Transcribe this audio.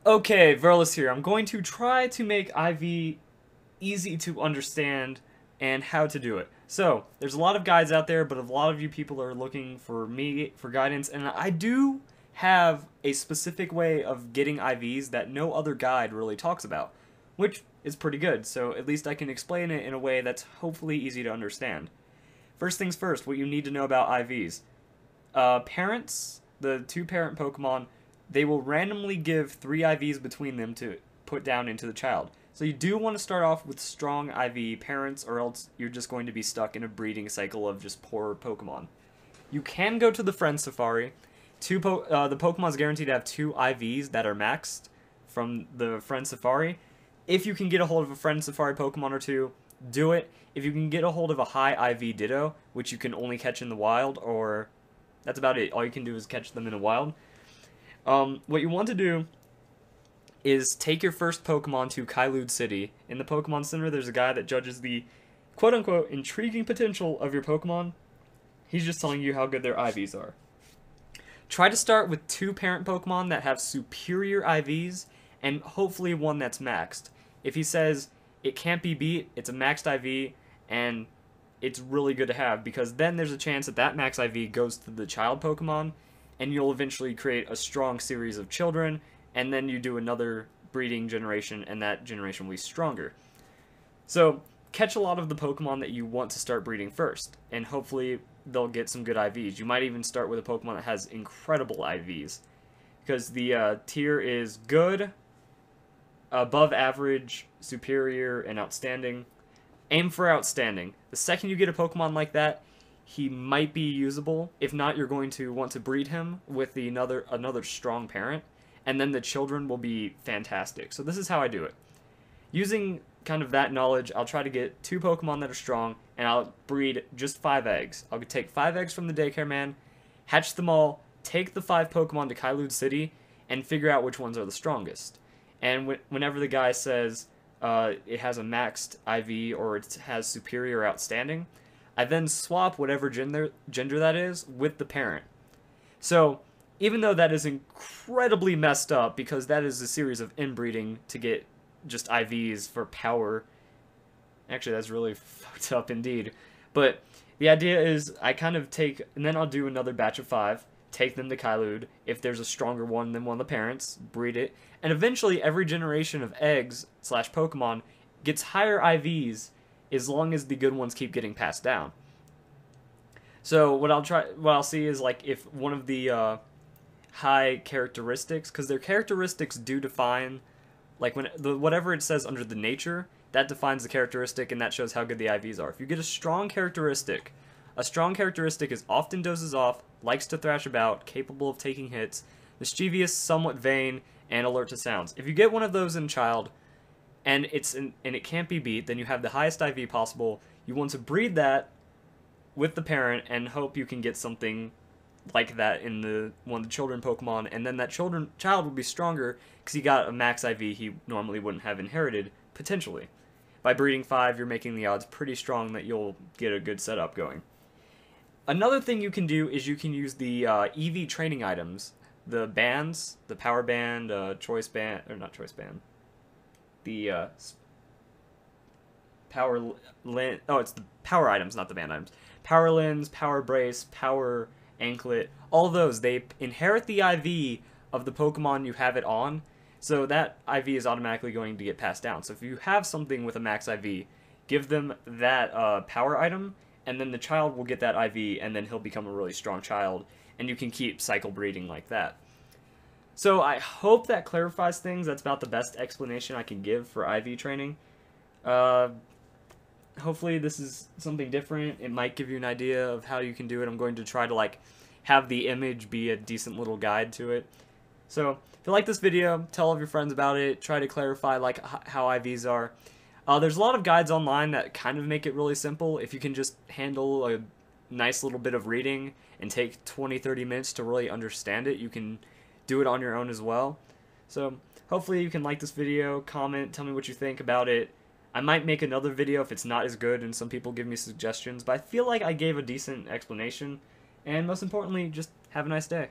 Okay, Verlis here. I'm going to try to make IV easy to understand and how to do it. So, there's a lot of guides out there, but a lot of you people are looking for me for guidance, and I do have a specific way of getting IVs that no other guide really talks about, which is pretty good, so at least I can explain it in a way that's hopefully easy to understand. First things first, what you need to know about IVs. Parents, the two parent Pokemon, they will randomly give 3 IVs between them to put down into the child. So you do want to start off with strong IV parents, or else you're just going to be stuck in a breeding cycle of just poor Pokemon. You can go to the Friend Safari. The Pokemon's guaranteed to have 2 IVs that are maxed from the Friend Safari. If you can get a hold of a Friend Safari Pokemon or 2, do it. If you can get a hold of a high IV Ditto, which you can only catch in the wild, or that's about it. All you can do is catch them in the wild. What you want to do is take your first Pokemon to Kailude City. In the Pokemon Center, there's a guy that judges the quote-unquote intriguing potential of your Pokemon. He's just telling you how good their IVs are. Try to start with 2 parent Pokemon that have superior IVs, and hopefully one that's maxed. If he says it can't be beat, it's a maxed IV, and it's really good to have, because then there's a chance that that max IV goes to the child Pokemon, and you'll eventually create a strong series of children, and then you do another breeding generation, and that generation will be stronger. So, catch a lot of the Pokemon that you want to start breeding first, and hopefully they'll get some good IVs. You might even start with a Pokemon that has incredible IVs, because the tier is good, above average, superior, and outstanding. Aim for outstanding. The second you get a Pokemon like that, he might be usable. If not, you're going to want to breed him with another strong parent, and then the children will be fantastic. So this is how I do it. Using kind of that knowledge, I'll try to get 2 Pokemon that are strong, and I'll breed just 5 eggs. I'll take 5 eggs from the daycare man, hatch them all, take the 5 Pokemon to Kailude City, and figure out which ones are the strongest. And whenever the guy says it has a maxed IV or it has superior or outstanding, I then swap whatever gender that is with the parent. So, even though that is incredibly messed up, because that is a series of inbreeding to get just IVs for power. Actually, that's really fucked up indeed. But the idea is I kind of take, and then I'll do another batch of 5, take them to Kailude. If there's a stronger one than one of the parents, breed it. And eventually, every generation of eggs / Pokemon gets higher IVs as long as the good ones keep getting passed down. So what I'll see is, like, if one of the high characteristics, because their characteristics do define, like, whatever it says under the nature, that defines the characteristic, and that shows how good the IVs are. If you get a strong characteristic is often dozes off, likes to thrash about, capable of taking hits, mischievous, somewhat vain, and alert to sounds. If you get one of those in child, and it can't be beat, then you have the highest IV possible. You want to breed that with the parent and hope you can get something like that in one of the children Pokemon, and then that child will be stronger because he got a max IV he normally wouldn't have inherited, potentially. By breeding 5, you're making the odds pretty strong that you'll get a good setup going. Another thing you can do is you can use the EV training items, the bands, the power band, choice band, or not choice band, the power lens. Oh, it's the power items, not the band items. Power lens, power brace, power anklet, all those, they inherit the IV of the Pokemon you have it on, so that IV is automatically going to get passed down. So if you have something with a max IV, give them that power item, and then the child will get that IV, and then he'll become a really strong child, and you can keep cycle breeding like that. So I hope that clarifies things. That's about the best explanation I can give for IV training. Hopefully this is something different. It might give you an idea of how you can do it. I'm going to try to, like, have the image be a decent little guide to it. So if you like this video, tell all of your friends about it. Try to clarify, like, how IVs are. There's a lot of guides online that kind of make it really simple. If you can just handle a nice little bit of reading and take 20-30 minutes to really understand it, you can do it on your own as well. So hopefully you can like this video, comment, tell me what you think about it. I might make another video if it's not as good and some people give me suggestions, but I feel like I gave a decent explanation. And most importantly, just have a nice day.